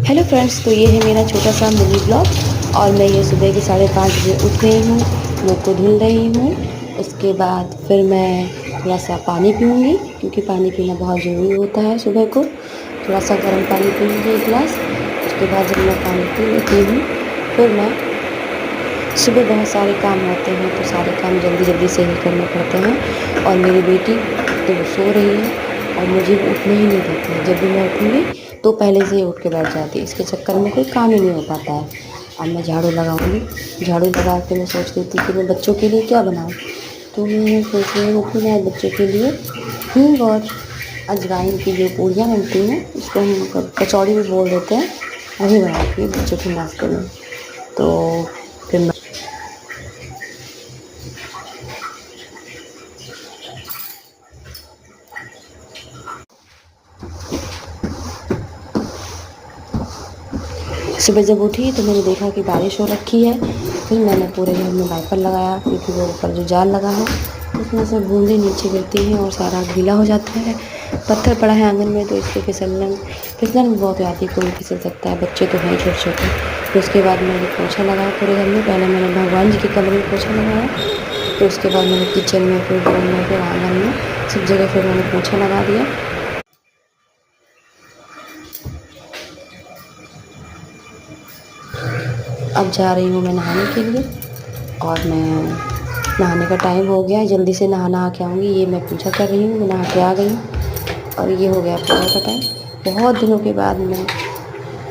Hello friends, तो ये है मेरा छोटा सा मिनी ब्लॉग। और मैं ये सुबह के 5:30 बजे उठ गई हूँ, मुँह को धुल रही हूँ। उसके बाद फिर मैं थोड़ा सा पानी पीऊँगी, क्योंकि पानी पीना बहुत ज़रूरी होता है सुबह को। थोड़ा सा गर्म पानी पीऊँगी 1 गिलास। उसके बाद जब मैं पानी पी लेती हूँ, फिर मैं सुबह बहुत सारे काम होते हैं, तो सारे काम जल्दी जल्दी से ही करने पड़ते हैं। और मेरी बेटी तो वो सो रही है और मुझे वो उठने ही नहीं देती है। जब भी मैं उठूँगी तो पहले से ही उठ के बैठ जाती है। इसके चक्कर में कोई काम ही नहीं हो पाता है। अब मैं झाड़ू लगाऊँगी, झाड़ू लगा के मैं सोच रही थी कि मैं बच्चों के लिए क्या बनाऊँ। तो मैं सोच रही हूँ कि मैं बच्चों के लिए हींग और अजवाइन की जो पूड़ियाँ बनती हैं, उसको हम कचौड़ी भी बोल देते हैं, वही बनाऊँगी बच्चों के नाश्ते में। तो फिर मैं सुबह जब उठी तो मैंने देखा कि बारिश हो रखी है। फिर मैंने पूरे घर में वाइपर लगाया, क्योंकि वो ऊपर जो जाल लगा है उसमें से बूंदें नीचे गिरती हैं और सारा गीला हो जाता है। पत्थर पड़ा है आंगन में, तो इसके फिसलन फिसलन बहुत आती है, कोई फिसल सकता है, बच्चे तो हैं छोटे छोटे। फिर उसके बाद मैंने पोछा लगाया पूरे घर में। पहले मैंने भगवान जी के कमरे में पोछा लगाया, फिर उसके बाद मैंने किचन में, फिर रूम में, फिर आंगन में, सब जगह फिर मैंने पोछा लगा दिया। अब जा रही हूँ मैं नहाने के लिए, और मैं नहाने का टाइम हो गया है, जल्दी से नहा के आऊँगी। ये मैं पूजा कर रही हूँ, मैं नहा के आ गई हूँ और ये हो गया पूजा का टाइम। बहुत दिनों के बाद मैं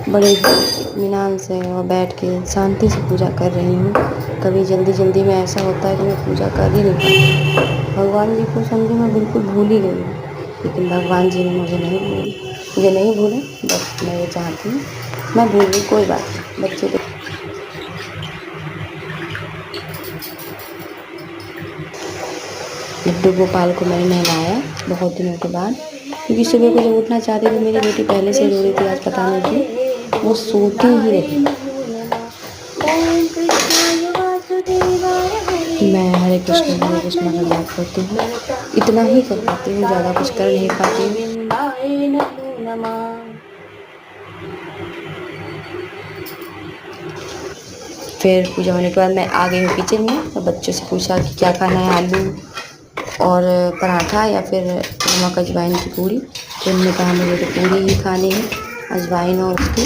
बड़े इत्मीनान से और बैठ के शांति से पूजा कर रही हूँ। कभी जल्दी जल्दी में ऐसा होता है कि मैं पूजा कर ही नहीं पाती। भगवान जी को समझो मैं बिल्कुल भूल ही गई हूँ, लेकिन भगवान जी ने मुझे नहीं भूले। बस मैं ये चाहती हूँ मैं भूल गई, कोई बात नहीं। बच्चे तो लड्डू गोपाल को मैंने नहलाया बहुत दिनों के बाद, क्योंकि सुबह को जब उठना चाहती थी मेरी बेटी पहले से रो रही थी। आज पता नहीं क्यों वो सोती ही रही। मैं हरे कृष्ण का जाप करती हूँ, इतना ही कर पाती हूँ, ज़्यादा कुछ कर नहीं पाती हूँ। फिर पूजा होने के बाद मैं आ गई हूँ किचन में, और बच्चों से पूछा कि क्या खाना है, आलू और पराठा या फिर नमक अजवाइन की पूड़ी। तो उन्होंने कहा मुझे तो पूड़ी ही खानी है, अजवाइन और उसकी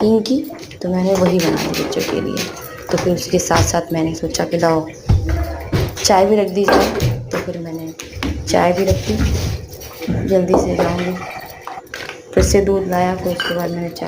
हींग की। तो मैंने वही बनाई बच्चों के लिए। तो फिर उसके साथ साथ मैंने सोचा कि लाओ चाय भी रख दी जाए, तो फिर मैंने चाय भी रख दी। जल्दी से जाऊँगी, फिर से दूध लाया, फिर उसके बाद मैंने चाय